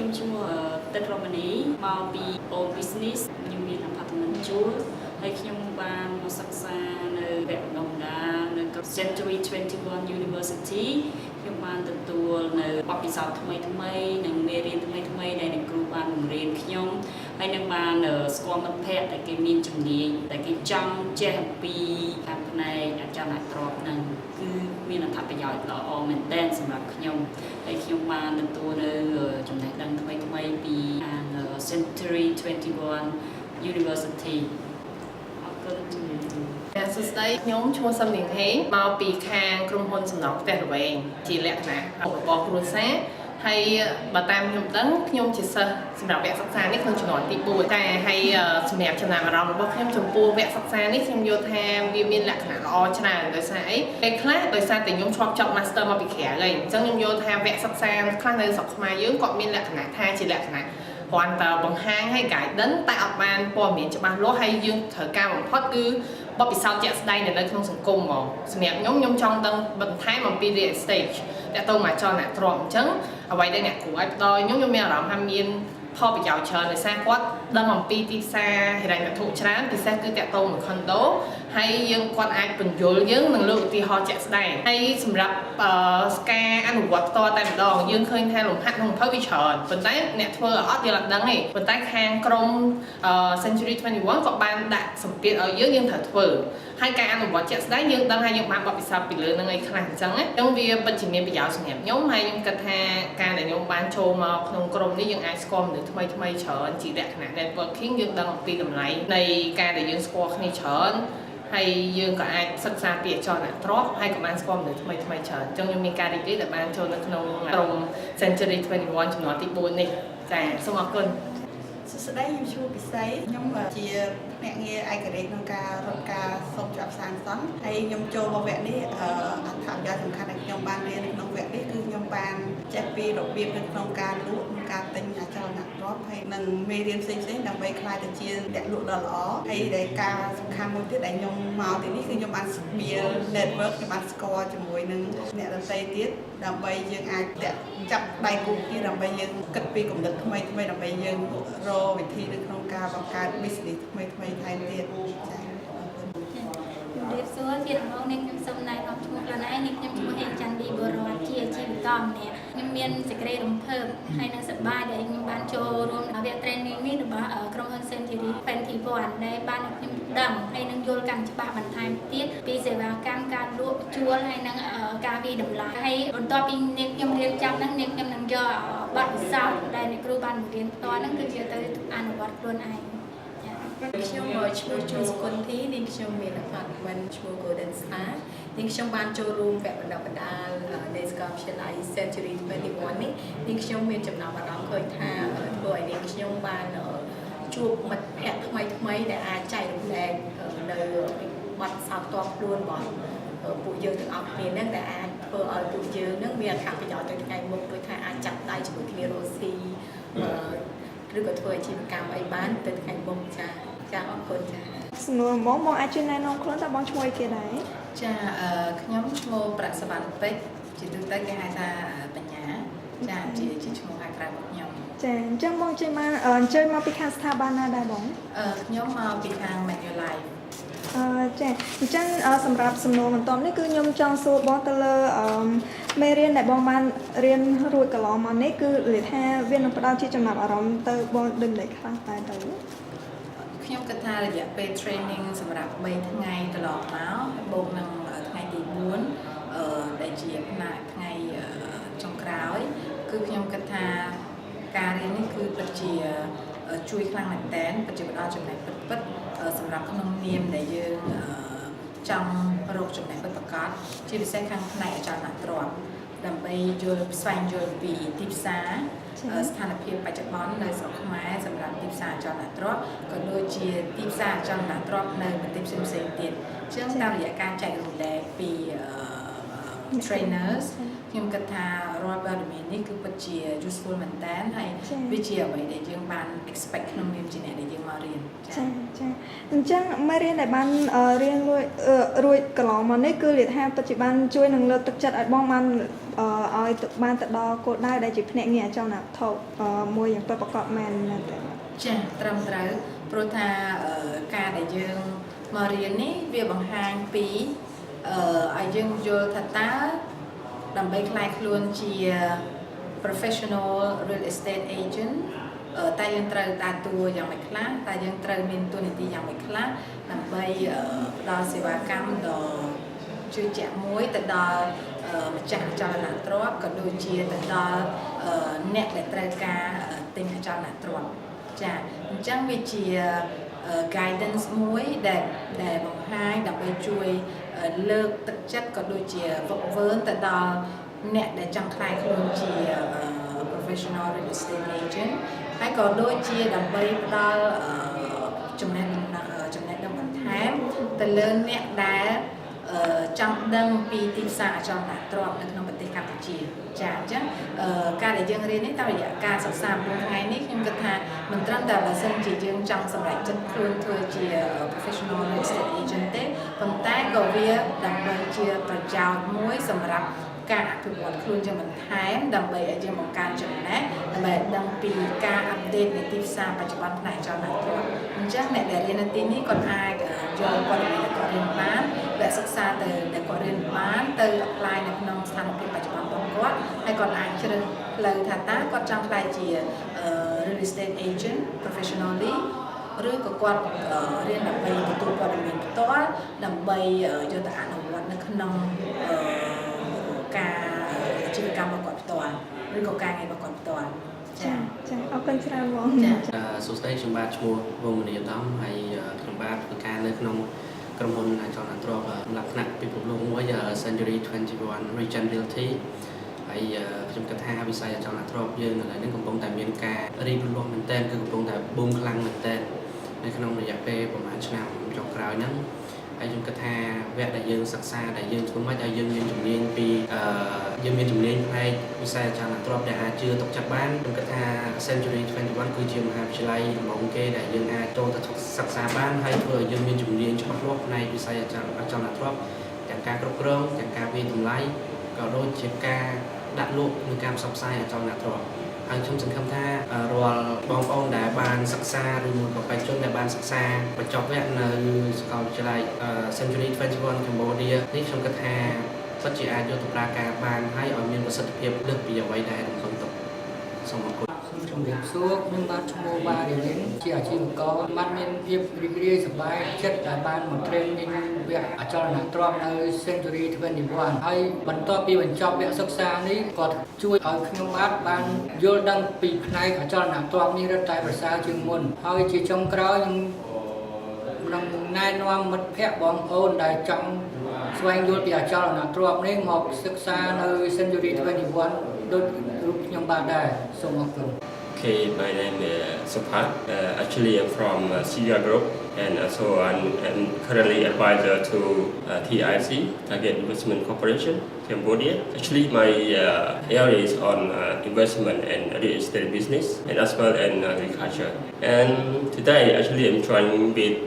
ខ្ញុំឈ្មោះទឹករមនីមកពី Old Business ខ្ញុំមាន apartment ជួលហើយខ្ញុំបានមកសិក្សានៅវគ្គបណ្ដុះបណ្ដាលនៅ Century 21 University ខ្ញុំបានទទួលនៅបទពិសោធន៍ថ្មីៗនិងមេរៀនថ្មីៗដែលអ្នកគ្រូបានបង្រៀនខ្ញុំហើយនឹងបានស្គាល់មិត្តភ័ក្តិដែលគេមានជំនាញដែលគេចង់ចេះអំពីខាងផ្នែកអចលនទ្រព្យនឹងគឺមានអត្ថប្រយោជន៍ល្អមែនទែនសម្រាប់ខ្ញុំហើយខ្ញុំបានទទួលនៅចំណេះដឹងថ្មីៗពីខាង Century 21 University អរគុណជំរាបសួរសួស្តីខ្ញុំឈ្មោះសំលៀងហេងមកពីខាងក្រុមហ៊ុនសំណង់ផ្ទះល្វែងជាលក្ខណៈឧបករណ៍គ្រួសារហើយបើតាមខ្ញុំដឹងខ្ញុំជាសិស្សសម្រាប់វគ្គសិក្សានេះក្នុងជំនាន់ទី4តែហើយសម្រាប់ចំណាំអារម្មណ៍របស់ខ្ញុំចំពោះវគ្គសិក្សានេះខ្ញុំយល់ថាវាមានលក្ខណៈល្អច្រើនដោយសារអីពេលខ្លះដោយសារតែខ្ញុំឆ្លប់ចប់ Master មកពីក្រៅហើយអញ្ចឹងខ្ញុំយល់ថាវគ្គសិក្សាខ្លះនៅស្រុកខ្មែរយើងគាត់មានលក្ខណៈថាជាលក្ខណៈគ្រាន់តែបង្ហាញឲ្យ guidance តែអត់បានព័ត៌មានច្បាស់លាស់ហើយយើងត្រូវការបំផុតគឺបទពិសោធន៍ជាក់ស្ដែងនៅក្នុងសង្គមហ្មងសម្រាប់ខ្ញុំចង់ដឹងបន្ថែមអំពី real estate តើតើមកចលនាទ្រព្យអញ្ចឹងអ្វីដែលអ្នកគ្រូឲ្យផ្ដល់ខ្ញុំមានអារម្មណ៍ថាមានផលប្រយោជន៍ច្រើនដោយសារគាត់ដឹងអំពីទីផ្សារហិរញ្ញវត្ថុច្រើនពិសេសគឺតកតងនឹង condo ហើយយើងគាត់អាចបញ្យល់យើងនឹងលើកឧទាហរណ៍ជាក់ស្ដែងហើយសម្រាប់ការអនុវត្តផ្ទាល់តែម្ដងយើងឃើញថាលំហាត់ក្នុងភៅវាច្រើនប៉ុន្តែអ្នកធ្វើអត់យើងអត់ដឹងទេប៉ុន្តែខាងក្រុម Century 21ក៏បានដាក់សម្ពាធឲ្យយើងត្រូវធ្វើហើយការអនុវត្តជាក់ស្ដែងយើងដឹងថាយើងបានបទពិសោធន៍ពីលើនឹងអីខ្លះអញ្ចឹងវាពិតជាមានប្រយោជន៍សម្រាប់ខ្ញុំហើយខ្ញុំគិតថាការដែលខ្ញុំបានចូលមកក្នុងក្រុមនេះយើងអាចស្គាល់មនុស្សថ្មីច្រើនជាលក្ខណៈ networking យើងដឹងអំពីតម្លៃនៃការដែលយើងស្គាល់គ្នាច្រើនហើយយើងក៏អាចសិក្សាពីអចលនទ្រព្យហើយក៏បានស្គាល់មនុស្សថ្មីច្រើនអញ្ចឹងខ្ញុំមានការរីករាយដែលបានចូលនៅក្នុងក្រុម Century 21ចំនួនទី4នេះចា៎សូមអរគុណសួស្តីខ្ញុំឈ្មោះពិសីខ្ញុំជាភ្នាក់ងារឯករាជ្យក្នុងការរកការសុំច្បាប់សាងសង់ហើយខ្ញុំចូលមកវគ្គនេះអត្ថប្រយោជន៍សំខាន់ដែលខ្ញុំបានរៀននៅក្នុងវគ្គនេះគឺខ្ញុំបានចេះពីរបៀបនៅក្នុងការលក់និងការទិញអចលនទ្រព្យហើយនឹងមេរៀនផ្សេងៗដើម្បីក្លាយទៅជាអ្នកលក់ដ៏ល្អហើយដែលការសំខាន់មួយទៀតដែលខ្ញុំមកទីនេះគឺខ្ញុំបានមាន network ខ្ញុំបានស្គាល់ជាមួយនឹងអ្នកដទៃទៀតដើម្បីយើងអាចចាប់ដៃគូគ្នាដើម្បីយើងគិតពីគំនិតថ្មីដើម្បីយើងរកវិធីនៅក្នុងការបង្កើត business ថ្មីថែមទៀតចា៎ជំរាបសួរជាដំបូងនេះខ្ញុំសូមណែនាំឈ្មោះខ្លួនឯងនេះខ្ញុំឈ្មោះហេងច័ន្ទឌីបូរ៉ាជាអាជីវករម្នាក់ខ្ញុំមានសេចក្តីរំភើបហើយនឹងសប្បាយដែលខ្ញុំបានចូលរួមវគ្គ training នេះរបស់ក្រុមហ៊ុន Century 21ដែលបានឲ្យខ្ញុំដឹងហើយនឹងយល់កាន់ច្បាស់បន្ថែមទៀតពីសេវាកម្មការលក់ជួលហើយនឹងការវិតម្លៃហើយបន្ទាប់ពីនេះខ្ញុំរៀនចប់ហ្នឹងនេះខ្ញុំនឹងយកបទពិសោធន៍ដែលអ្នកគ្រូបានបង្រៀនផ្ទាល់ហ្នឹងគឺយកទៅអនុវត្តខ្លួនឯងខ្ញុំឈ្មោះជួនសុគន្ធីនាងខ្ញុំមាន apartment ឈ្មោះ Golden Star នាងខ្ញុំបានចូលរួមវគ្គបណ្ដុះបណ្ដាលនៃសាកលវិទ្យាល័យ Century 21នេះនាងខ្ញុំមានចំណាប់អារម្មណ៍ឃើញថាធ្វើឲ្យនាងខ្ញុំបានជួបមិត្តភ័ក្តិថ្មីដែលអាចចែករំលែកនៅបទពិសោធន៍ផ្ទាល់ខ្លួនរបស់ពួកយើងទាំងអស់គ្នានឹងដែលអាចធ្វើឲ្យពួកយើងនឹងមានអត្ថប្រយោជន៍ទៅថ្ងៃមុខដូចថាអាចចាប់ដៃជាមួយគ្នារស់ស៊ីឬក៏ធ្វើអាជីវកម្មអីបានទៅថ្ងៃមុខចាអរគុណចាសំណួរមកអាចជួយណែនាំខ្លួនតើបងឈ្មោះអីគេដែរចាខ្ញុំឈ្មោះប្រាក់សវណ្ណពេជ្រជាទូទៅគេហៅថាបញ្ញាចាជាឈ្មោះហៅក្រៅរបស់ខ្ញុំចាអញ្ចឹងបងជួយមកអញ្ជើញមកពីខាងស្ថាប័នណាដែរបងខ្ញុំមកពីខាង Manulife ចាអញ្ចឹងសម្រាប់សំណួរបន្ទាប់នេះគឺខ្ញុំចង់សួរបងទៅលើមេរៀនដែលបងបានរៀនរួចកន្លងមកនេះគឺនិយាយថាវានឹងផ្ដល់ជាចំណាប់អារម្មណ៍ទៅបងដឹងតែខ្លះតែទៅខ្ញុំគិតថារយៈពេល training សម្រាប់3ថ្ងៃកន្លងមកបូកនឹងថ្ងៃទី4ដែលជាផ្នែកថ្ងៃចុងក្រោយគឺខ្ញុំគិតថាការរៀននេះគឺពិតជាជួយខ្លាំងមែនទែនពិតជាផ្ដល់ចំណេះពិតសម្រាប់ក្នុងនាមដែលយើងចង់រកចំណេះពិតប្រាកដជាពិសេសខាងផ្នែកអចលនទ្រព្យដើម្បីស្វែងយល់ពីទីផ្សារស្ថានភាពបច្ចុប្បន្ននៅស្រុកខ្មែរសម្រាប់ទីផ្សារអចលនទ្រព្យក៏ដូចជាទីផ្សារអចលនទ្រព្យនៅប្រទេសផ្សេងៗទៀតអញ្ចឹងតាមរយៈការចែករំលែកពី trainers ខ្ញុំគិតថារាល់ព័ត៌មាននេះគឺពិតជា useful មែនតើហើយវាជាអ្វីដែលយើងបាន expect ក្នុងនាមជាអ្នកដែលយើងមករៀនចាអញ្ចឹងមេរៀនដែលបានរៀនរួចកន្លង មកនេះគឺលាថាពិតជាបានជួយនឹងលើកទឹកចិត្តឲ្យបងបានឲ្យបានទៅដល់គោលដៅដែលជាភ្នាក់ងារអចលនវត្ថុមួយយ៉ាងពិតប្រាកដមែនទេចាត្រឹមត្រូវព្រោះថាការដែលយើងមករៀននេះវាបង្ហាញពីឲ្យយើងយល់ថាតើដើម្បីខ្លាយខ្លួនជា professional real estate agent តែយើងត្រូវដើរតួយ៉ាងម៉េចខ្លះតែយើងត្រូវមានតួនាទីយ៉ាងម៉េចខ្លះដើម្បីផ្ដល់សេវាកម្មដ៏ជឿជាក់មួយទៅដល់ម្ចាស់អចលនទ្រព្យក៏ដូចជាទៅដល់អ្នកដែលត្រូវការទិញអចលនទ្រព្យចាអញ្ចឹងវាជា guidance មួយដែលបង្ហាញដើម្បីជួយលើកទឹកចិត្តក៏ដូចជាវឹកវើទៅដល់អ្នកដែលចង់ខ្លាយខ្លួនជា professional real estate agent ហើយក៏ដូចជាដើម្បីផ្ដល់ចំណេះដឹងបន្ថែមទៅលើអ្នកដែលចង់ដឹងពីទីផ្សារអចលនទ្រព្យនៅក្នុងប្រទេសកម្ពុជាចាអញ្ចឹងការដែលយើងរៀននេះតាមរយៈការសិក្សា4ថ្ងៃនេះខ្ញុំគិតថាមិនត្រឹមតែបើសិនជាយើងចង់សម្រេចចិត្តខ្លួនធ្វើជា professional real estate agent ទេប៉ុន្តែក៏វាដើម្បីជាប្រយោជន៍មួយសម្រាប់ការអភិវឌ្ឍខ្លួនយើងបន្ថែមដើម្បីឲ្យយើងបង្កើនចំណេះដើម្បីដឹងពីការអាប់ដេតនៃទីផ្សារបច្ចុប្បន្នផ្នែកអចលនទ្រព្យអញ្ចឹងអ្នកដែលរៀននៅទីនេះគាត់អាចយកព័ត៌មានដែលគាត់រៀនបានវគ្គសិក្សាដែលគាត់រៀនបានទៅ apply នៅក្នុងស្ថានភាពបច្ចុប្បន្នរបស់គាត់ហើយគាត់អាចជ្រើសផ្លូវថាតើគាត់ចង់ខ្លាយជា real estate agent professionally ឬក៏គាត់រៀនដើម្បីទទួលព័ត៌មានផ្ទាល់ដើម្បីយកទៅអនុវត្តនៅក្នុងការអាជីវកម្មរបស់គាត់ផ្ទាល់ឬក៏ការងាររបស់គាត់ផ្ទាល់ចាអរគុណច្រើនបងសួស្តីខ្ញុំបាទឈ្មោះវងមនីឧត្តមហើយខ្ញុំបាទធ្វើការនៅក្នុងក្រុមហ៊ុនអចលនទ្រព្យលក្ខណៈពិភពលោកមួយ Century 21 Region Realty ហើយខ្ញុំគិតថាវិស័យអចលនទ្រព្យយើងឥឡូវនេះកំពុងតែមានការរីកលូតលាស់មែនទែនគឺកំពុងតែបូមខ្លាំងមែនទែននៅក្នុងរយៈពេលប្រហែលឆ្នាំចុងក្រោយហ្នឹងហើយខ្ញុំគិតថាវគ្គដែលយើងសិក្សាដែលយើងធ្វើមកឲ្យយើងមានជំនាញពីយើងមានជំនាញផ្នែកវិស័យអចលនទ្រព្យដែលអាចជឿទុកចិត្តបានខ្ញុំគិតថា Century 21 គឺជាមហាវិទ្យាល័យដំបូងគេដែលយើងអាចចូលទៅសិក្សាបានហើយធ្វើឲ្យយើងមានជំនាញច្បាស់លាស់ផ្នែកវិស័យអចលនទ្រព្យទាំងការគ្រប់គ្រងទាំងការវិនិច្ឆ័យក៏ដូចជាការដាក់លក់និងការផ្សព្វផ្សាយអចលនទ្រព្យហើយខ្ញុំសង្ឃឹមថារាល់បងប្អូនដែលបានសិក្សាឬមួយក៏បេក្ខជនដែលបានសិក្សាបញ្ចប់វគ្គនៅសាកលវិទ្យាល័យ Century 21 Cambodia នេះខ្ញុំគិតថាពិតជាអាចយកទៅប្រើការបានហើយឲ្យមានប្រសិទ្ធភាពលើសពីអ្វីដែលរំពឹងទុកសូមអរគុណជំរាបសួរខ្ញុំបាទឈ្មោះបាទរៀនជាអាជីវករបានមានភាពរីករាយសប្បាយចិត្តដែលបានមក training វគ្គអចលនទ្រព្យនៅ Century 21 ហើយបន្ទាប់ពីបញ្ចប់វគ្គសិក្សានេះគាត់ជួយឲ្យខ្ញុំបាទបានយល់ដឹងពីផ្នែកអចលនទ្រព្យនេះរឹតតែប្រសើរជាងមុនហើយជាចុងក្រោយខ្ញុំនឹងណែនាំមិត្តភ័ក្តិបងប្អូនដែលចង់ស្វែងយល់ពីអចលនទ្រព្យនេះមកសិក្សានៅ Century 21 ដូចរូបខ្ញុំបាទដែរសូមអរគុណOkay, my name is Supat. Actually, I'm from Sia Group, and so I'm currently advisor to TIC, Target Investment Corporation, Cambodia. Actually, my area is on investment and real estate business, and as well as agriculture. And today, actually, I'm trying with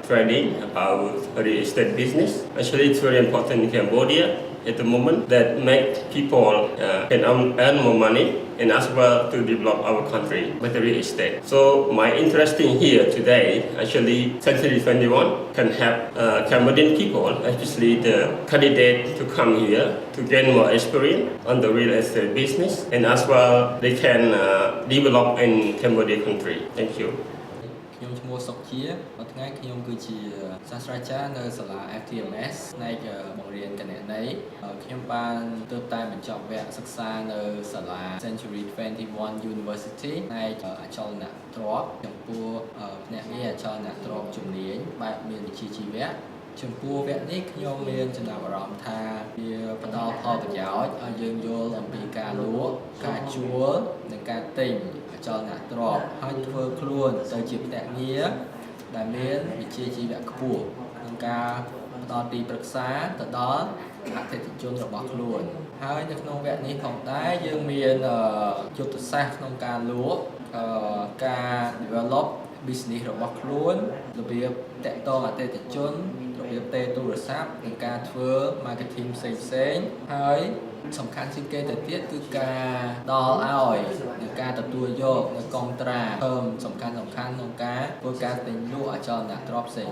training about real estate business. Actually, it's very important in Cambodia at the moment that make people can earn more money and as well to develop our country with the real estate. So my interest in here today, actually Century 21 can help Cambodian people, especially the candidate to come here to gain more experience on the real estate business and as well they can develop in Cambodia country. Thank you. ខ្ញុំឈ្មោះសុកជាមួយថ្ងៃខ្ញុំគឺជាសាស្ត្រាចារ្យនៅសាលា FTMS ផ្នែកបង្រៀនគណនេយ្យខ្ញុំបានទើបតែបញ្ចប់វគ្គសិក្សានៅសាលា Century 21 University ផ្នែកអចលនទ្រព្យចំពោះភ្នាក់ងារអចលនទ្រព្យជំនាញបែបមានវិជ្ជាជីវៈចំពោះវគ្គនេះខ្ញុំមានចំណាប់អារម្មណ៍ថាវាផ្ដល់ផលប្រយោជន៍ឲ្យយើងយល់អំពីការលក់ការជួលនិងការទិញអចលនទ្រព្យហើយធ្វើខ្លួនទៅជាភ្នាក់ងារដែលមានវិជ្ជាជីវៈខ្ពស់ក្នុងការផ្ដល់ទីប្រឹក្សាទៅដល់អតិថិជនរបស់ខ្លួនហើយនៅក្នុងវគ្គនេះផងដែរយើងមានយុទ្ធសាស្ត្រក្នុងការលក់ការ develop business របស់ខ្លួនរបៀបតាក់ទងអតិថិជនរបៀ របៀបទេទូរស័ព្ទនិងការធ្វើ marketing ផ្សេងៗហើយសំខាន់ជាងគេទៅទៀតគឺការដល់ឲ្យនិងការទទួលយកនៅកងត្រាเพิ่มសំខាន់ក្នុងការធ្វើការទិញលក់អចលនទ្រព្យផ្សេង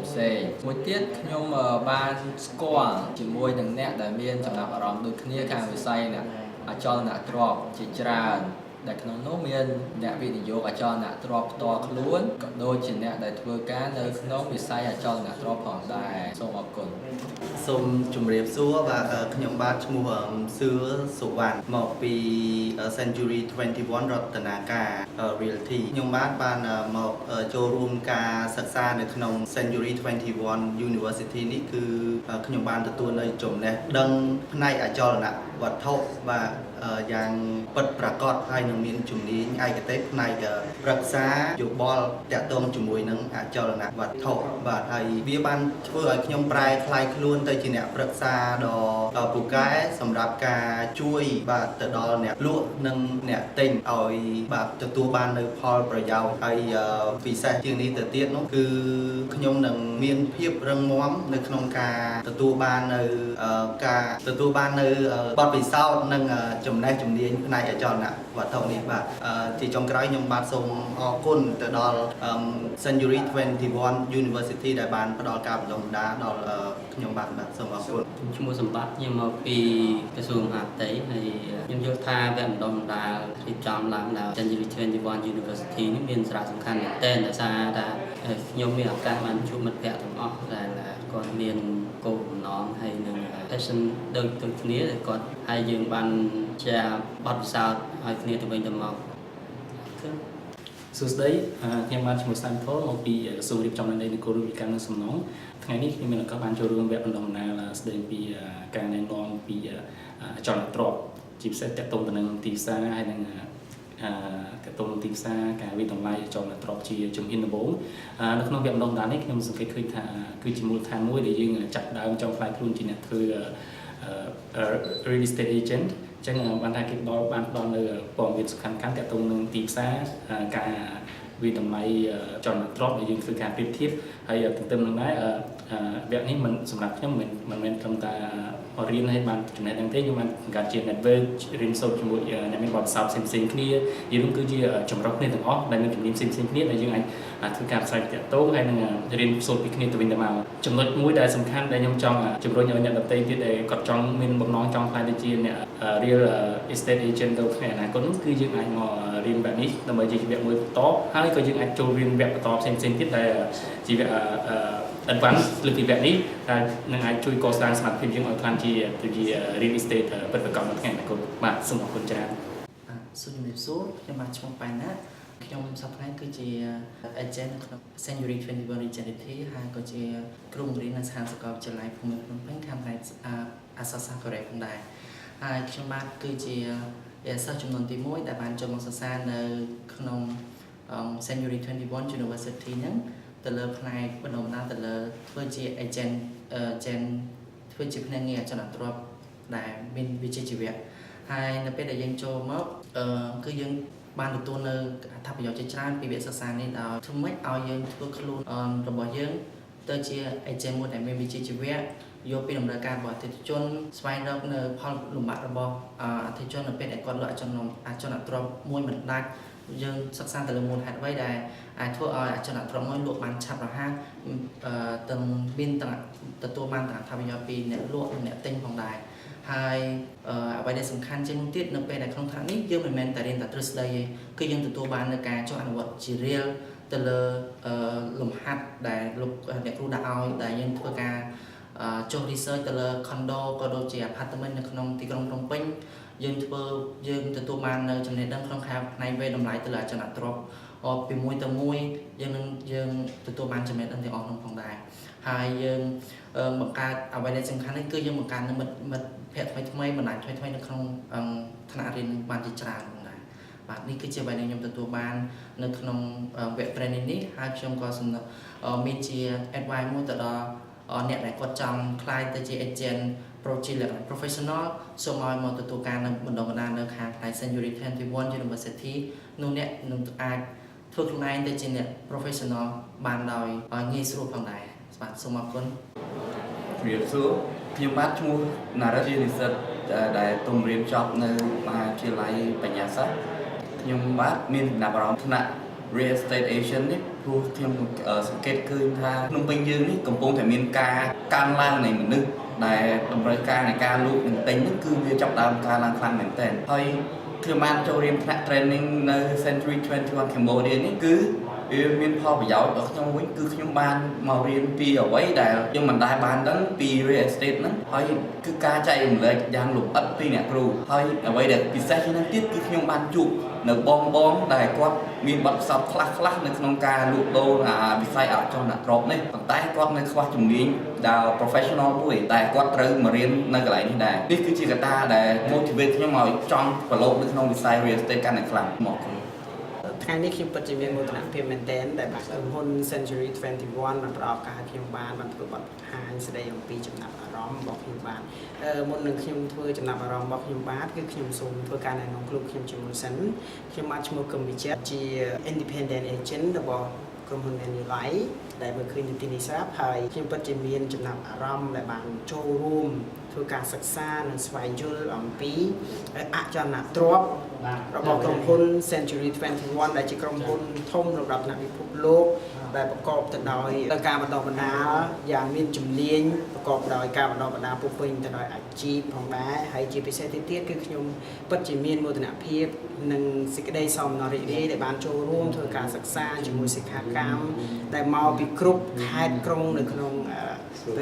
មួយទៀតខ្ញុំបានស្គាល់ជាមួយនឹងអ្នកដែលមានចំណាប់អារម្មណ៍ដូចគ្នាខាងវិស័យអ្នកអចលនទ្រព្យជាច្រើនដែលក្នុងនោះមានអ្នកវិនិយោគអចលនទ្រព្យផ្ទាល់ខ្លួនក៏ដូចជាអ្នកដែលធ្វើការនៅក្នុងវិស័យអចលនទ្រព្យផងដែរសូមអរគុណ សូមជម្រាបសួរបាទខ្ញុំបាទឈ្មោះសឿសុវណ្ណមកពី Century 21 រតនាការ Realty ខ្ញុំបាទបានមកចូលរួមការសិក្សានៅក្នុង Century 21 University នេះគឺខ្ញុំបានទទួលនៅចំណេះដឹងផ្នែកអចលនវត្ថុបាទយ៉ាងពិតប្រាកដហើយនឹងមានជំនាញឯកទេសផ្នែកប្រឹក្សាយោបល់តាក់ទងជាមួយនឹងអចលនវត្ថុបាទហើយវាបានធ្វើឲ្យខ្ញុំប្រែក្លាយខ្លួនទៅជាអ្នកប្រឹក្សាដ៏ពូកែសម្រាប់ការជួយបាទទៅដល់អ្នកលក់និងអ្នកទិញឲ្យបាទទទួលបាននៅផលប្រយោជន៍ហើយពិសេសជាងនេះទៅទៀតនោះគឺខ្ញុំនឹងមានភាពរឹងមាំនៅក្នុងការទទួលបាននៅបទពិសោធន៍និងចំណេះជំនាញផ្នែកអចលនវត្ថុនេះបាទជាចុងក្រោយខ្ញុំបាទសូមអរគុណទៅដល់ Century 21 University ដែលបានផ្ដល់ការបណ្ដុះបណ្ដាលដល់ខ្ញុំបាទសូមអរគុណ ឈ្មោះសម្បត្តិខ្ញុំមកពីក្រសួងមហាផ្ទៃហើយខ្ញុំយល់ថាវគ្គបណ្ដុះបណ្ដាលរៀបចំឡើងដោយ Trainee 21 University នេះមានសារៈសំខាន់មែនទែនដោយសារថាខ្ញុំមានឱកាសបានជួបមិត្តភ័ក្តិទាំងអស់ដែលគាត់មានគោលបំណងហើយនឹង passion ដូចគ្នាគាត់ហើយយើងបានជាបទពិសោធន៍ឲ្យគ្នាទៅវិញទៅមក សួស្តីខ្ញុំបានឈ្មោះសាំថលមកពីក្រសួងរៀបចំដែនដីនគររូបនីយកម្មនិងសំណងថ្ងៃនេះខ្ញុំមានឱកាសបានចូលរួមវគ្គបណ្ដុះបណ្ដាលស្ដីពីការណែនាំពីអចលនទ្រព្យជាពិសេសទាក់ទងទៅនឹងទីផ្សារហើយនឹងទាក់ទងនឹងទីផ្សារការវិតម្លៃអចលនទ្រព្យជាជំហានដំបូងនៅក្នុងវគ្គបណ្ដុះបណ្ដាលនេះខ្ញុំសង្កេតឃើញថាគឺជាមូលដ្ឋានមួយដែលយើងចាប់ដើមចង់ខ្លាយខ្លួនជាអ្នកធ្វើ real estate agent ចឹងបានថាគេបានផ្ដល់នៅព័ត៌មានសំខាន់ៗទាក់ទងនឹងទីផ្សារការវិតម្លៃចលនាទ្រព្យដែលយើងធ្វើការប្រៀបធៀបហើយទន្ទឹមនឹងដែរវគ្គនេះមិនសម្រាប់ខ្ញុំមិនមែនត្រឹមតែរៀនឲ្យបានចំណេះដឹងទេខ្ញុំបានបង្កើតជា network រៀនសូត្រជាមួយអ្នកមានបទពិសោធន៍ផ្សេងៗគ្នាយល់គឺជាចម្រុះគ្នាទាំងអស់ដែលមានជំនាញផ្សេងៗគ្នាដែលយើងអាចធ្វើការផ្សាយតាក់ទងហើយនឹងរៀនសូត្រពីគ្នាទៅវិញទៅមកចំណុចមួយដែលសំខាន់ដែលខ្ញុំចង់ជំរុញឲ្យអ្នកដទៃទៀតដែលគាត់ចង់មានបំណងចង់ខ្លាយទៅជាអ្នក real estate agent ទៅថ្ងៃអនាគតនោះគឺយើងអាចមករៀនបែបនេះដើម្បីជាវគ្គមួយបន្តហើយក៏យើងអាចចូលរៀនវគ្គបន្តផ្សេងៗទៀតដែលជាវគ្គadvance លើពីវគ្គនេះដែលនឹងអាចជួយកសាងសមត្ថភាពយើងឲ្យខ្លាំងជា real estate ពិតប្រាកដនៅថ្ងៃអនាគតបាទសូមអរគុណច្រើន សូមជំរាបសួរខ្ញុំបាទឈ្មោះប៉ែនណាខ្ញុំសប្តាហ៍គឺជា agent ក្នុង Century 21 Realty ហើយក៏ជាគ្រូបង្រៀននៅសាខាសាកលវិទ្យាល័យភូមិភ្នំពេញខាងផ្នែកអក្សរសាស្ត្រកូរ៉េផងដែរហើយខ្ញុំបាទគឺជាសិស្សចំនួនទី1ដែលបានចូលមកសិក្សានៅក្នុង Century 21 University ហ្នឹងទៅលើផ្នែកបណ្ដុះបណ្ដាលទៅលើធ្វើជា agent ធ្វើជាភ្នាក់ងារអចលនទ្រព្យដែលមានវិជ្ជាជីវៈហើយនៅពេលដែលយើងចូលមកគឺយើងបានទទួលនៅអត្ថប្រយោជន៍ជាច្រើនពីវគ្គសិក្សានេះដោយធ្វើម៉េចឲ្យយើងធ្វើខ្លួនរបស់យើងទៅជា agent មួយដែលមានវិជ្ជាជីវៈយកពីតម្រូវការរបស់អតិថិជនស្វែងរកនៅផលលំបាករបស់អតិថិជននៅពេលដែលគាត់លក់អចលនទ្រព្យមួយមិនដាច់យើងសិក្សាទៅលើមូលហេតុអ្វីដែលអាចធ្វើឲ្យអចលនទ្រព្យមួយលក់បានឆាប់រហ័សទាំងមានទាំងទទួលបានទាំងអត្ថប្រយោជន៍ពីអ្នកលក់និងអ្នកទិញផងដែរហើយអ្វីដែលសំខាន់ជាងនោះទៀតនៅពេលដែលក្នុងថ្នាក់នេះយើងមិនមែនតែរៀនតែទ្រឹស្ដីទេគឺយើងទទួលបាននៅការចុះអនុវត្តជារៀលទៅលើលំហាត់ដែលលោកអ្នកគ្រូដាក់ឲ្យដែលយើងធ្វើការចុះ research ទៅលើ condo ក៏ដូចជា apartment នៅក្នុងទីក្រុងភ្នំពេញយើងទទួលបាននៅចំណេះដឹងក្នុងផ្នែកវេតម្លៃទៅលើអចលនទ្រព្យពីមួយទៅមួយយើងទទួលបានចំណេះដឹងទាំងអស់នោះផងដែរហើយយើងបង្កើតអ្វីដែលសំខាន់នេះគឺយើងបង្កើតនៅមិត្តភ័ក្តិថ្មីៗបណ្ដាញថ្មីៗនៅក្នុងថ្នាក់រៀនបានជាច្រើនផងដែរបាទនេះគឺជាអ្វីដែលខ្ញុំទទួលបាននៅក្នុងវគ្គ Trainee នេះហើយខ្ញុំក៏មានជា advice មួយទៅដល់អ្នកដែលគាត់ចង់ក្លាយទៅជា agent professional សូមឲ្យមកទទួលការនៅបណ្ដុះបណ្ដាលនៅខាងផ្នែក Century 21 University នោះអ្នកនឹងអាចធ្វើខ្លួនឯងទៅជាអ្នក professional បានដោយងាយស្រួលផងដែរបាទសូមអរគុណ រៀបសួរខ្ញុំបាទឈ្មោះណារ៉ាជានិស្សិតដែលទំរៀនចប់នៅមហាវិទ្យាល័យបញ្ញាសាស្ត្រខ្ញុំបាទមានចំណាប់អារម្មណ៍ថ្នាក់ Real Estate Agent នេះព្រោះខ្ញុំសង្កេតឃើញថាក្នុងពេញយើងនេះកំពុងតែមានការកើនឡើងនៃមនុស្សដែលតម្រូវការនៃការលក់និងទិញនេះគឺវាចាប់ផ្ដើមកើនឡើងខ្លាំងមែនទែនហើយខ្ញុំបានចូលរៀនថ្នាក់ training នៅ Century 21 Cambodia នេះគឺវាមានផលប្រយោជន៍ដល់ខ្ញុំវិញគឺខ្ញុំបានមករៀនពីអ្វីដែលខ្ញុំមិនដែលបានដឹងពី real estate ហ្នឹងហើយគឺការចែករំលែកយ៉ាងលម្អិតពីអ្នកគ្រូហើយអ្វីដែលពិសេសជាងនេះទៀតគឺខ្ញុំបានជួបនៅបងដែលគាត់មានបទពិសោធន៍ខ្លះនៅក្នុងការលក់ដូរវិស័យអចលនទ្រព្យនេះប៉ុន្តែគាត់នៅខ្វះជំនាញដល់ professional មួយតែគាត់ត្រូវមករៀននៅកន្លែងនេះដែរនេះគឺជាកត្តាដែល motivate ខ្ញុំឲ្យចង់ប្រឡូកនៅក្នុងវិស័យ real estate កាន់តែខ្លាំងមកថ្ងៃនេះខ្ញុំពិតជាមានមោទនភាពមែនទែនដែលបាទក្រុមហ៊ុន Century 21 បានផ្ដល់ឱកាសឲ្យខ្ញុំបានធ្វើបទបង្ហាញស្ដីអំពីចំណាប់អារម្មណ៍របស់ខ្ញុំបាទមុននឹងខ្ញុំធ្វើចំណាប់អារម្មណ៍របស់ខ្ញុំបាទគឺខ្ញុំសូមធ្វើការណែនាំខ្លួនខ្ញុំជាមុនសិនខ្ញុំបាទឈ្មោះកឹមវិចិត្រជា Independent Agent របស់ក្រុមហ៊ុន Trainee ដែលមើលឃើញទីនេះស្រាប់ហើយខ្ញុំពិតជាមានចំណាប់អារម្មណ៍ដែលបានចូលរួមធ្វើការសិក្សានិងស្វែងយល់អំពីអចលនទ្រព្យរបស់ក្រុមហ៊ុន Century 21 ដែលជាក្រុមហ៊ុនធំសម្រាប់ថ្នាក់ពិភពលោកដែលប្រកបទៅដោយការបណ្ដុះបណ្ដាលយ៉ាងមានជំនាញប្រកបដោយការបណ្ដុះបណ្ដាលពុះពេញទៅដោយអាជីពផងដែរហើយជាពិសេសទៅទៀតគឺខ្ញុំពិតជាមានមោទនភាពនិងសេចក្តីសោមនស្សរីករាយដែលបានចូលរួមធ្វើការសិក្សាជាមួយសិក្ខាកាមដែលមកពីគ្រប់ខេត្តក្រុងនៅក្នុង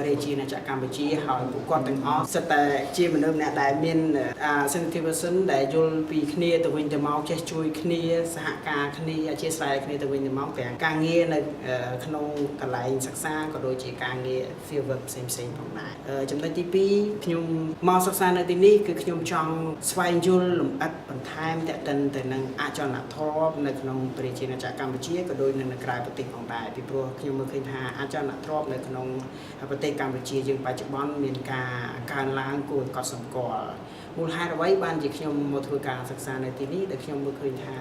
រាជាណាចក្រកម្ពុជាហើយពួកគាត់ទាំងអស់សិតតែជាមនុស្សម្នាក់ដែលមាន sensitive person ដែលយល់ពីគ្នាទៅវិញទៅមកចេះជួយគ្នាសហការគ្នាអធ្យាស្រ័យគ្នាទៅវិញទៅមកទាំងការងារនៅក្នុងកន្លែងសិក្សាក៏ដូចជាការងារ field work ផ្សេងៗផងដែរចំណុចទី2ខ្ញុំមកសិក្សានៅទីនេះគឺខ្ញុំចង់ស្វែងយល់លម្អិតបន្ថែមទាក់ទិនទៅនឹងអចលនទ្រព្យនៅក្នុងរាជាណាចក្រកម្ពុជាក៏ដូចនៅក្រៅប្រទេសផងដែរពីព្រោះខ្ញុំមើលឃើញថាអចលនទ្រព្យនៅក្នុងប្រទេសកម្ពុជាយើងបច្ចុប្បន្នមានការកើនឡើងគួរឲ្យកត់សម្គាល់មូលហេតុអ្វីបានជាខ្ញុំមកធ្វើការសិក្សានៅទីនេះដែលខ្ញុំមើលឃើញថា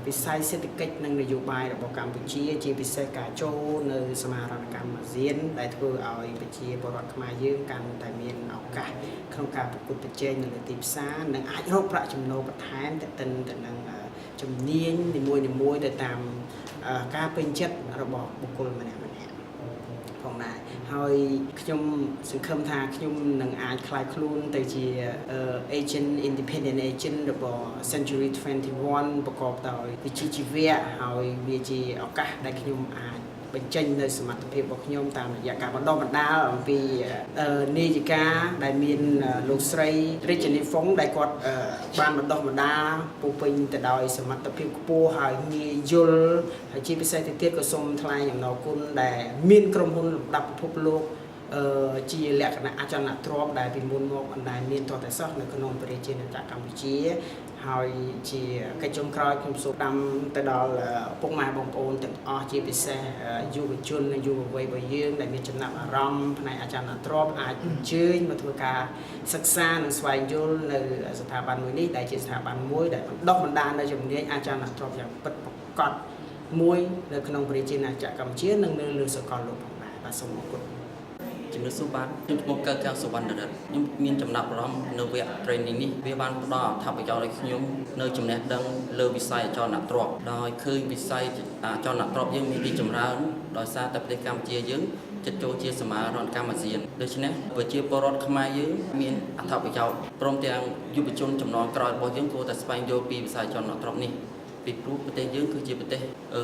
វិស័យសេដ្ឋកិច្ចនិងនយោបាយរបស់កម្ពុជាជាពិសេសការចូលនៅសមាហរណកម្មអាស៊ានដែលធ្វើឲ្យប្រជាពលរដ្ឋខ្មែរយើងកាន់តែមានឱកាសក្នុងការប្រកួតប្រជែងនៅលើទីផ្សារនិងអាចរកប្រាក់ចំណូលបន្ថែមទៅនឹងជំនាញនីមួយៗទៅតាមការពេញចិត្តរបស់បុគ្គលម្នាក់ផងដែរហើយខ្ញុំសង្ឃឹមថាខ្ញុំនឹងអាចក្លាយខ្លួនទៅជា agent independent agent របស់ Century 21 ប្រកបដោយវិជ្ជាជីវៈហើយវាជាឱកាសដែលខ្ញុំអាចបញ្ចេញនៅសមត្ថភាពរបស់ខ្ញុំតាមរយៈការបណ្ដុះបណ្ដាលអំពីនាយិកាដែលមានលោកស្រីរាជនីហ្វុងដែលគាត់បានបណ្ដុះបណ្ដាលពុះពេញទៅដោយសមត្ថភាពខ្ពស់ហើយងាយយល់ហើយជាពិសេសទៅទៀតក៏សូមថ្លែងអំណរគុណដែលមានក្រុមហ៊ុនលំដាប់ពិភពលោកជាលក្ខណៈអចលនទ្រព្យដែលពីមុនមកមិនដែលមានទាល់តែសោះនៅក្នុងប្រជាជាតិកម្ពុជាហើយជាកិច្ចចុងក្រោយខ្ញុំសូមតាមទៅដល់ពុកម៉ែបងប្អូនទាំងអស់ជាពិសេសយុវជននិងយុវវ័យរបស់យើងដែលមានចំណាប់អារម្មណ៍ផ្នែកអចលនទ្រព្យអាចអញ្ជើញមកធ្វើការសិក្សានិងស្វែងយល់នៅស្ថាប័នមួយនេះដែលជាស្ថាប័នមួយដែលបណ្ដុះបណ្ដាលនៅជំនាញអចលនទ្រព្យយ៉ាងពិតប្រាកដមួយនៅក្នុងប្រជាជាតិកម្ពុជានិងនៅលើសកលលោកផងដែរបាទសូមអរគុណជំរាបសួរបាទខ្ញុំឈ្មោះកៅកៅសុវណ្ណរិទ្ធខ្ញុំមានចំណាប់អារម្មណ៍នៅវគ្គ training នេះវាបានផ្ដល់អត្ថប្រយោជន៍ឲ្យខ្ញុំនៅចំណេះដឹងលើវិស័យអចលនទ្រព្យដោយឃើញវិស័យអចលនទ្រព្យយើងមានរីកចម្រើនដោយសារតែប្រទេសកម្ពុជាយើងជិតចូលជាសមាហរណកម្មអាស៊ានដូច្នេះប្រជាពលរដ្ឋខ្មែរយើងមានអត្ថប្រយោជន៍ព្រមទាំងយុវជនចំនួនក្រោយរបស់យើងគួរតែស្វែងយល់ពីវិស័យអចលនទ្រព្យនេះពីព្រោះប្រទេសយើងគឺជាប្រទេស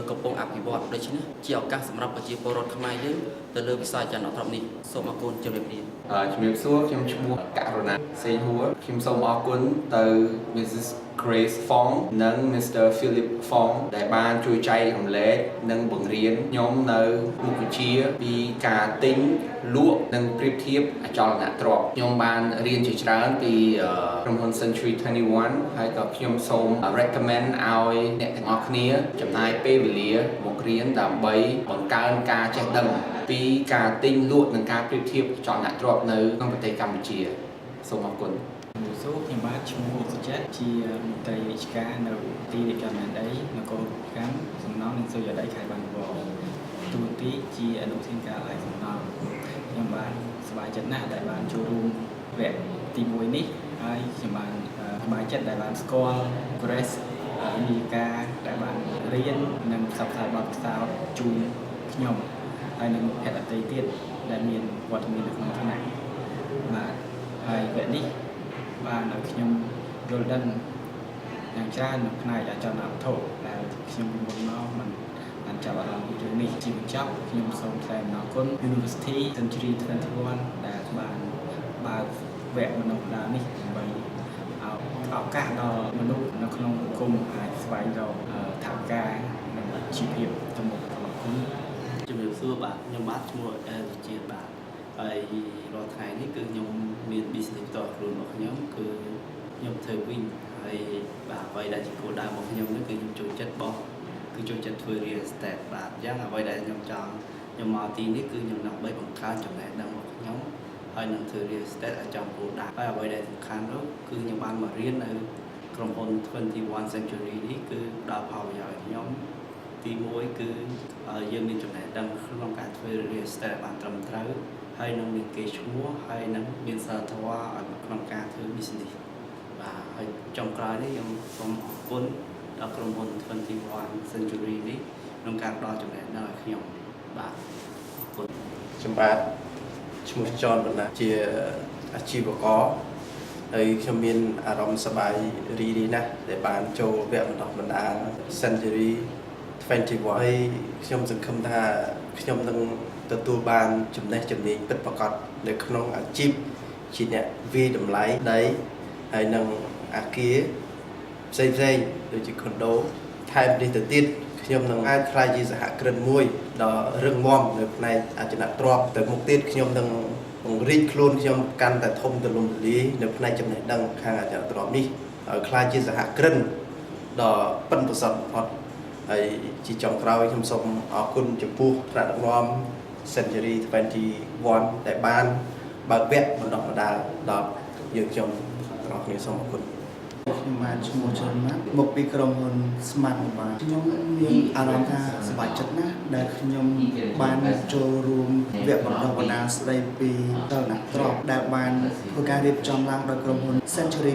កំពុងអភិវឌ្ឍដូច្នេះជាឱកាសសម្រាប់ប្រជាពលរដ្ឋខ្មែរយើងទៅលើវិស័យអចលនទ្រព្យនេះសូមអរគុណជម្រាបលាជំរាបសួរខ្ញុំឈ្មោះករុណាសេងហួរខ្ញុំសូមអរគុណទៅ Mrs Grace Fong និង Mr Philip Fong ដែលបានជួយចែករំលែកនិងបង្រៀនខ្ញុំនៅមុខវិជ្ជាពីការទិញលក់និងប្រៀបធៀបអចលនទ្រព្យខ្ញុំបានរៀនជាច្រើនពីក្រុមហ៊ុន Century 21ហើយក៏ខ្ញុំសូម recommend ឲ្យអ្នកទាំងអស់គ្នាចំណាយពេលវេលាមករៀនដើម្បីបង្កើនការចេះដឹងពីការទិញលក់និងការប្រៀបធៀបអចលនទ្រព្យនៅក្នុងប្រទេសកម្ពុជាសូមអរគុណសូមខ្ញុំបាទឈ្មោះសុចិត្រជាមន្ត្រីរាជការនៅទីរាជការមែនដីនគរកម្មសំណង់និងសុយដីខេត្តបាត់ដំបងទូទីជាអនុធានការឯកសំណង់ខ្ញុំបាទ សប្បាយចិត្តណាស់ដែលបានចូលរួមវគ្គទី1នេះហើយខ្ញុំបានសប្បាយចិត្តដែលបានស្គាល់ Grace នីការដែលបានរៀននិងផ្សព្វផ្សាយបទពិសោធន៍ជូនខ្ញុំហើយនិងភេទអតីតទៀតដែលមានវត្តមាននៅក្នុងថ្នាក់បាទហើយវគ្គនេះបានឲ្យខ្ញុំយល់ដឹងយ៉ាងច្រើននៅផ្នែកអចលនវត្ថុដែលខ្ញុំពីមុនមកមិនបានចាប់អារម្មណ៍ពីរឿងនេះជាបញ្ចប់ខ្ញុំសូមថ្លែងអំណរគុណ University Century 21ដែលបានបើកវគ្គបណ្ដុះបណ្ដាលនេះដើម្បីឲ្យឱកាសដល់មនុស្សនៅក្នុងសង្គមអាចស្វែងរកថវិកានិងជីវភាពទៅមុខអរគុណជំរាបសួរបាទខ្ញុំបាទឈ្មោះអែលជាបាទហើយរាល់ថ្ងៃនេះគឺខ្ញុំមាន business ផ្ទាល់ខ្លួនរបស់ខ្ញុំគឺខ្ញុំធ្វើវិញហើយបាទអ្វីដែលជាគោលដៅរបស់ខ្ញុំនេះគឺខ្ញុំចូលចិត្តបោះគឺចូលចិត្តធ្វើ real estate បាទអញ្ចឹងអ្វីដែលខ្ញុំចង់ខ្ញុំមកទីនេះគឺខ្ញុំដើម្បីបង្កើនចំណេះដឹងរបស់ខ្ញុំហើយនឹងធ្វើ real estate ឲ្យចំគោលដៅហើយអ្វីដែលសំខាន់នោះគឺខ្ញុំបានមករៀននៅក្រុមហ៊ុន21 Century នេះគឺផ្ដល់ផលប្រយោជន៍ខ្ញុំទី1គឺយើងមានចំណេះដឹងក្នុងការធ្វើ real estate បានត្រឹមត្រូវហើយនឹងមានកេរ្តិ៍ឈ្មោះហើយនឹងមានសីលធម៌ឲ្យក្នុងការធ្វើ business បាទហើយចុងក្រោយនេះខ្ញុំសូមអរគុណដល់ក្រុមហ៊ុន21 Century នេះក្នុងការផ្ដល់ចំណេះដឹងឲ្យខ្ញុំបាទអរគុណខ្ញុំបាទឈ្មោះចនបណ្ណាជាអាជីវករហើយខ្ញុំមានអារម្មណ៍សប្បាយរីករាយណាស់ដែលបានចូលវគ្គបណ្ដុះបណ្ដាល Century 21ហើយខ្ញុំសង្ឃឹមថាខ្ញុំនឹងទទួលបានចំណេះជំនាញពិតប្រាកដនៅក្នុងអាជីពជាអ្នកវាយតម្លៃដីហើយនឹងអាគារផ្សេងៗដូចជា condo ថែមនេះទៅទៀតខ្ញុំនឹងអាចក្លាយជាសហគ្រិនមួយដ៏រឹងមាំនៅផ្នែកអចលនទ្រព្យទៅមុខទៀតខ្ញុំនឹងពង្រីកខ្លួនខ្ញុំកាន់តែធំទូលំទូលាយនៅផ្នែកចំណេះដឹងខាងអចលនទ្រព្យនេះឲ្យក្លាយជាសហគ្រិនដ៏ប៉ិនប្រសប់បំផុតហើយជាចុងក្រោយខ្ញុំសូមអរគុណចំពោះថ្នាក់ដឹកនាំ Century 21ដែលបានបើកវគ្គបណ្ដុះបណ្ដាលដល់យើងខ្ញុំទាំងអស់គ្នាសូមអរគុណខ្ញុំបានឈ្មោះច្រើនណាស់មកពីក្រុមហ៊ុន Smart Mobile ខ្ញុំមានអារម្មណ៍ថាសប្បាយចិត្តណាស់ដែលខ្ញុំបានចូលរួមវគ្គបណ្ដុះបណ្ដាលស្ដីពីចលនាទ្រព្យដែលបានធ្វើការរៀបចំឡើងដោយក្រុមហ៊ុន Century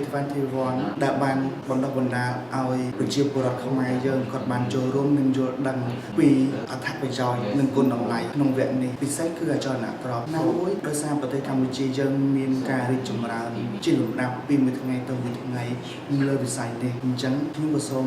21ដែលបានបណ្ដុះបណ្ដាលឲ្យប្រជាពលរដ្ឋខ្មែរយើងគាត់បានចូលរួមនិងយល់ដឹងពីអត្ថប្រយោជន៍និងគុណតម្លៃក្នុងវគ្គនេះពិសេសគឺអចលនទ្រព្យណាមួយដោយសារប្រទេសកម្ពុជាយើងមានការរីកចម្រើនជាលំដាប់ពីមួយថ្ងៃទៅមួយថ្ងៃលើវិស័យនេះអញ្ចឹងខ្ញុំក៏សូម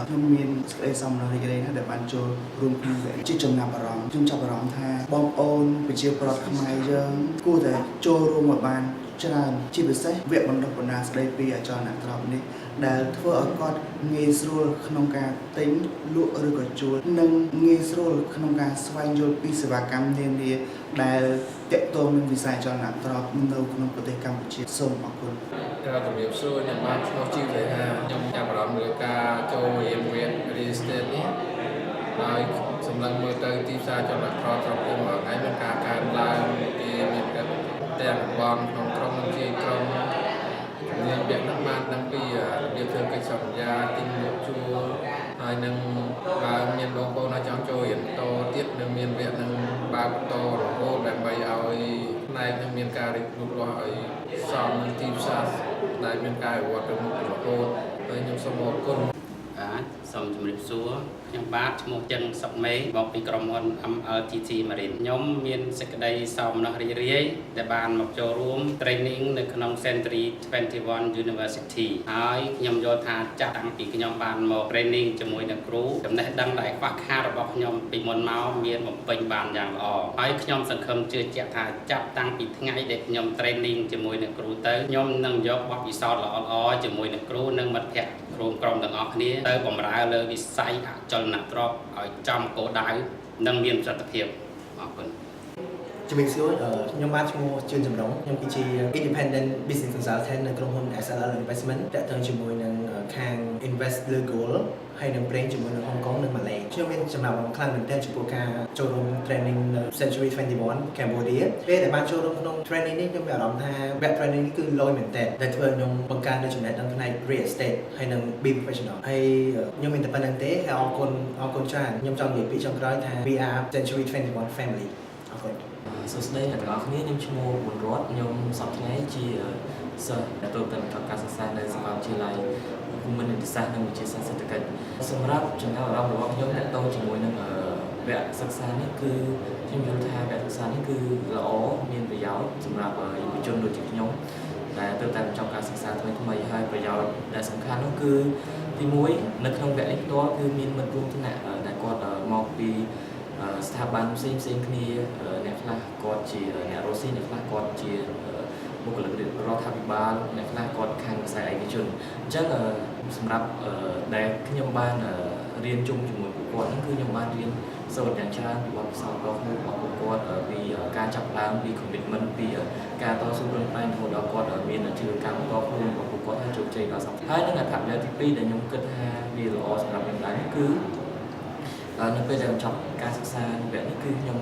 ខ្ញុំមានសេចក្តីសោមនស្សរីករាយណាស់ដែលបានចូលរួមក្នុងវគ្គជាចំណាប់អារម្មណ៍ខ្ញុំចាប់អារម្មណ៍ថាបងប្អូនប្រជាពលរដ្ឋខ្មែរយើងគួរតែចូលរួមមកបានច្រើនជាពិសេសវគ្គបណ្ដុះបណ្ដាលស្ដីពីអចលនទ្រព្យនេះដែលធ្វើឲ្យគាត់ងាយស្រួលក្នុងការទិញលក់ឬក៏ជួលនិងងាយស្រួលក្នុងការស្វែងយល់ពីសេវាកម្មនានាដែលទាក់ទងនឹងវិស័យអចលនទ្រព្យនៅក្នុងប្រទេសកម្ពុជាសូមអរគុណជំរាបសួរខ្ញុំបានឈ្មោះជីវេហាខ្ញុំចាប់អារម្មណ៍លើការចូលរៀនវគ្គ real estate នេះហើយសម្លឹងមើលទៅទីផ្សារអចលនទ្រព្យtrongភូមិថ្ងៃមានការកើនឡើងគេមានការទាំងបងក្នុងក្រុមជាក្រុមជំនាញវគ្គនេះបានដឹងពីរបៀបធ្វើកិច្ចសន្យាទិញលក់ជួលហើយនឹងបើមានបងប្អូនចង់ចូលរៀនបន្តទៀតនឹងមានវគ្គនឹងបើកបន្តរហូតដើម្បីឲ្យផ្នែកនឹងមានការរីកលូតលាស់ឲ្យសមនឹងទីផ្សារដែលមានការវិវត្តទៅមុខរហូតហើយខ្ញុំសូមអរគុណសូមជម្រាបសួរខ្ញុំបាទឈ្មោះចិនសុកមេមកពីក្រុមហ៊ុន MLTT Marine ខ្ញុំមានសេចក្តីសោមនស្សរីករាយដែលបានមកចូលរួម training នៅក្នុង Century 21 University ហើយខ្ញុំយល់ថាចាប់តាំងពីខ្ញុំបានមក training ជាមួយនឹងគ្រូចំណេះដឹងដែលខ្វះខាតរបស់ខ្ញុំពីមុនមកមានបំពេញបានយ៉ាងល្អហើយខ្ញុំសង្ឃឹមជឿជាក់ថាចាប់តាំងពីថ្ងៃដែលខ្ញុំ training ជាមួយនឹងគ្រូទៅខ្ញុំនឹងយកបទពិសោធន៍ល្អៗជាមួយនឹងគ្រូនិងមិត្តភ័ក្តិរួមក្រុមទាំងអស់គ្នាទៅបម្រើលើវិស័យអចលនទ្រព្យឲ្យចំគោលដៅនិងមានប្រសិទ្ធភាពអរគុណជំរាបសួរខ្ញុំបាទឈ្មោះជួនចម្រុងខ្ញុំគឺជា Independent Business Consultant នៅក្រុមហ៊ុន SLL Investment តាក់ទងជាមួយនឹងខាង Invest លើ Goal ហើយនឹងប្រេងជាមួយនឹងហុងកុងនិងម៉ាឡេខ្ញុំមានចំណាប់អារម្មណ៍ខ្លាំងមែនទែនចំពោះការចូលរួម training នៅ Century 21 Cambodia ពេលដែលបានចូលរួមក្នុង training នេះខ្ញុំមានអារម្មណ៍ថា web training នេះគឺលយមែនទែនដែលធ្វើឲ្យខ្ញុំបង្កើននូវចំណេះដឹងផ្នែក real estate ហើយនឹង be professional ហើយខ្ញុំមានតែប៉ុណ្្នឹងទេហើយអរគុណច្រើនខ្ញុំចង់និយាយពីចុងក្រោយថា we are Century 21 family អរគុណ សួស្តីអ្នកទាំងអស់គ្នាខ្ញុំឈ្មោះប៊ុនរតខ្ញុំសប្តាហ៍ថ្ងៃជាសិស្សទទួលទៅបន្តការសិក្សានៅសាកលវិទ្យាល័យភូមិន្ទនីតិសាស្ត្រនិងវិទ្យាសាស្ត្រសេដ្ឋកិច្ចសម្រាប់ចំណាប់អារម្មណ៍របស់ខ្ញុំទាក់ទងជាមួយនឹងវគ្គសិក្សានេះគឺខ្ញុំយល់ថាវគ្គសិក្សានេះគឺល្អមានប្រយោជន៍សម្រាប់យុវជនដូចជាខ្ញុំដែលទើបតែបញ្ចប់ការសិក្សាថ្មីៗហើយប្រយោជន៍ដែលសំខាន់នោះគឺទី1នៅក្នុងវគ្គនេះផ្ទាល់គឺមានមិត្តរួមថ្នាក់ដែលគាត់មកពីស្ថាប័នផ្សេងគ្នាអ្នកខ្លះគាត់ជាអ្នករស់ស៊ីអ្នកខ្លះគាត់ជាបុគ្គលិករដ្ឋាភិបាលអ្នកខ្លះគាត់ខាងវិស័យឯកជនអញ្ចឹងសម្រាប់ដែលខ្ញុំបានរៀនជុំជាមួយពួកគាត់ហ្នឹងគឺខ្ញុំបានរៀនសូត្រយ៉ាងច្រើនពីបទពិសោធន៍របស់ពួកគាត់ពីការចាប់ផ្ដើមពី commitment ពីការតស៊ូប្រឹងប្រែងរហូតដល់គាត់មានអាជីវកម្មបន្តខ្លួនរបស់ពួកគាត់ហើយជោគជ័យដល់សពហើយនឹងអត្ថប្រយោជន៍ទី2ដែលខ្ញុំគិតថាវាល្អសម្រាប់ខ្ញុំដែរនេះគឺនៅពេលដែលបញ្ចប់ការសិក្សាវគ្គនេះគឺខ្ញុំ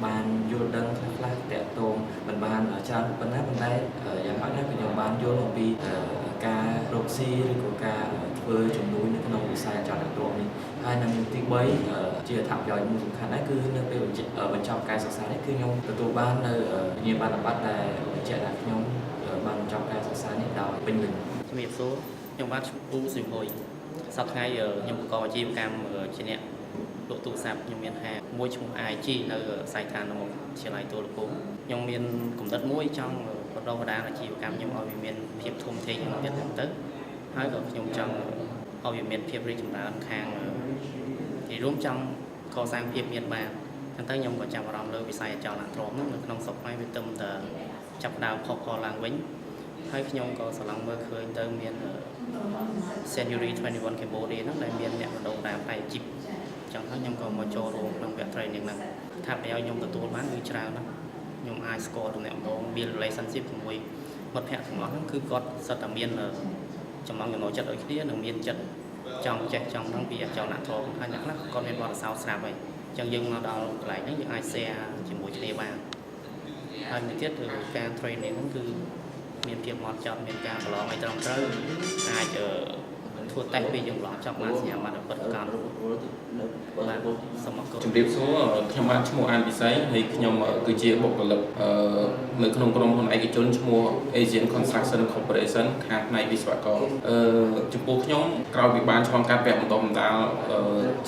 បានយល់ដឹងខ្លះៗតាក់ទងមិនបានច្រើនប៉ុណ្ណាប៉ុន្តែយ៉ាងហោចណាស់ខ្ញុំបានយល់អំពីការរកស៊ីឬក៏ការធ្វើជំនួយនៅក្នុងវិស័យអចលនទ្រព្យនេះហើយនឹងទី3ជាអត្ថប្រយោជន៍មួយសំខាន់ដែរគឺនៅពេលបញ្ចប់ការសិក្សានេះគឺខ្ញុំទទួលបាននៅវិញ្ញាបនបត្រដែលបញ្ជាក់ថាខ្ញុំបានបញ្ចប់ការសិក្សានេះដោយពេញលេញជំរាបសួរខ្ញុំបាទឈ្មោះស៊ីមហ៊ុយសប្តាហ៍ថ្ងៃខ្ញុំបង្កអាជីវកម្មជាអ្នកលក់ទូរស័ព្ទខ្ញុំមានហាងមួយឈ្មោះ IG នៅខ្សែឋាននៅមុខវិទ្យាល័យទូរភូមិខ្ញុំមានគំនិតមួយចង់បណ្ដុះបណ្ដាលអាជីវកម្មខ្ញុំឲ្យវាមានភាពធំធេងយ៉ាងទៀតទៅហើយក៏ខ្ញុំចង់ឲ្យវាមានភាពរីកចម្រើនខាងនិយាយរួមចង់កសាងភាពមានបានអញ្ចឹងខ្ញុំក៏ចាប់អារម្មណ៍លើវិស័យអចលនទ្រព្យនោះនៅក្នុងស្រុកខ្មែរវាទៅតែចាប់ដើមផុសផុលឡើងវិញហើយខ្ញុំក៏ស្រឡងមើលឃើញទៅមាន Century 21 Cambodia ហ្នឹងដែលមានអ្នកបណ្ដុះបណ្ដាលផ្នែកអាជីពចឹងហើយខ្ញុំក៏មកចូលរួមក្នុងវគ្គ training ហ្នឹងថាប្រយោជន៍ខ្ញុំទទួលបានគឺច្រើនណាស់ខ្ញុំអាចស្គាល់តំណែងម្ដង build relationship ជាមួយមិត្តភ័ក្តិទាំងអស់ហ្នឹងគឺគាត់សិតតែមានចំណងចំណូលចិត្តដូចគ្នានិងមានចិត្តចង់ចេះចង់ដឹងពីអចលនទ្រព្យហើយអ្នកខ្លះគាត់មានបទពិសោធន៍ស្រាប់ហើយចឹងយើងមកដល់កន្លែងហ្នឹងយើងអាច share ជាមួយគ្នាបានហើយមួយទៀតគឺការ training ហ្នឹងគឺមានភាពហ្មត់ចត់មានការប្រឡងឲ្យត្រឹមត្រូវអាចធ្វើតេស្តពីយើងប្រឡងចប់បានសញ្ញាបត្រពិតប្រាកដបាទសូមអរគុណ ជំរាបសួរខ្ញុំបានឈ្មោះអានវិស័យហើយខ្ញុំគឺជាបុគ្គលិកនៅក្នុងក្រុមហ៊ុនឯកជនឈ្មោះ Asian Construction Corporation ខាងផ្នែកវិស្វករចំពោះខ្ញុំក្រោយពីបានឆ្លងកាត់វគ្គបណ្ដុះបណ្ដាល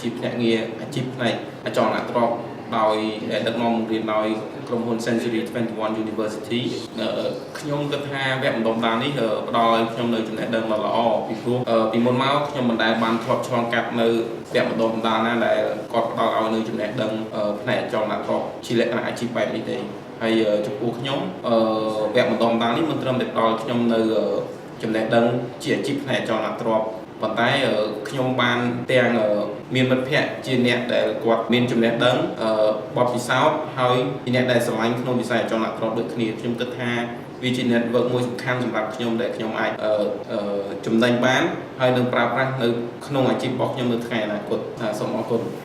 ជាភ្នាក់ងារអាជីពផ្នែកអចលនទ្រព្យដោយដឹកនាំបង្រៀនដោយក្រុមហ៊ុន Century 21 University ខ្ញុំគិតថាវគ្គបណ្ដុះបណ្ដាលនេះផ្ដល់ឲ្យខ្ញុំនៅចំណេះដឹងដ៏ល្អពីព្រោះពីមុនមកខ្ញុំមិនដែលបានធ្លាប់ឆ្លងកាត់នៅវគ្គបណ្ដុះបណ្ដាលណាដែលគាត់ផ្ដល់ឲ្យនៅចំណេះដឹងផ្នែកអចលនទ្រព្យជាលក្ខណៈអាជីពបែបនេះទេហើយចំពោះខ្ញុំវគ្គបណ្ដុះបណ្ដាលនេះមិនត្រឹមតែផ្ដល់ខ្ញុំនៅចំណេះដឹងជាអាជីពផ្នែកអចលនទ្រព្យប៉ុន្តែខ្ញុំបានទាំងមានមិត្តភ័ក្តិជាអ្នកដែលគាត់មានចំណេះដឹងបទពិសោធន៍ហើយជាអ្នកដែលស្រឡាញ់ក្នុងវិស័យអចលនទ្រព្យដូចគ្នាខ្ញុំគិតថាវាជា network មួយសំខាន់សម្រាប់ខ្ញុំដែលខ្ញុំអាចចំណេញបានហើយនឹងប្រើប្រាស់នៅក្នុងអាជីពរបស់ខ្ញុំនៅថ្ងៃអនាគតសូមអរគុណ